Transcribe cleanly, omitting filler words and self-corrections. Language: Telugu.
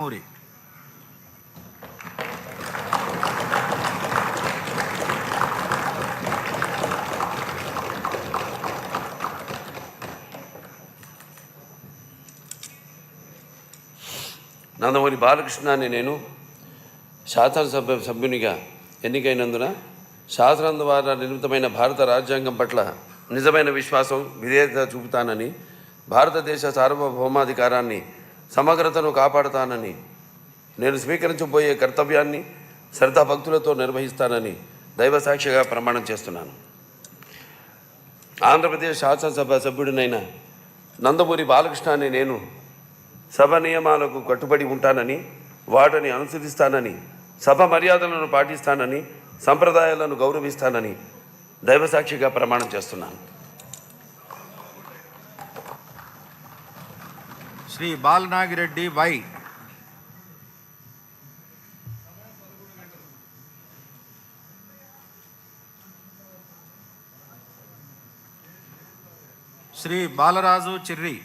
నందమూరి బాలకృష్ణ అని నేను సభ్యునిగా ఎన్నికైనందున శాసనం ద్వారా నిర్మితమైన భారత రాజ్యాంగం పట్ల నిజమైన విశ్వాసం విధేయత చూపుతానని, భారతదేశ సార్వభౌమాధికారాన్ని సమగ్రతను కాపాడుతానని, నేను స్వీకరించబోయే కర్తవ్యాన్ని శ్రద్ధాభక్తులతో నిర్వహిస్తానని దైవసాక్షిగా ప్రమాణం చేస్తున్నాను. ఆంధ్రప్రదేశ్ శాసనసభ సభ్యుడినైన నందమూరి బాలకృష్ణ అని నేను సభ నియమాలకు కట్టుబడి ఉంటానని, వాటిని అనుసరిస్తానని, సభ మర్యాదలను పాటిస్తానని, సంప్రదాయాలను గౌరవిస్తానని దైవసాక్షిగా ప్రమాణం చేస్తున్నాను. శ్రీ బాలనాగిరెడ్డి వై. శ్రీ బాలరాజు చిర్రి.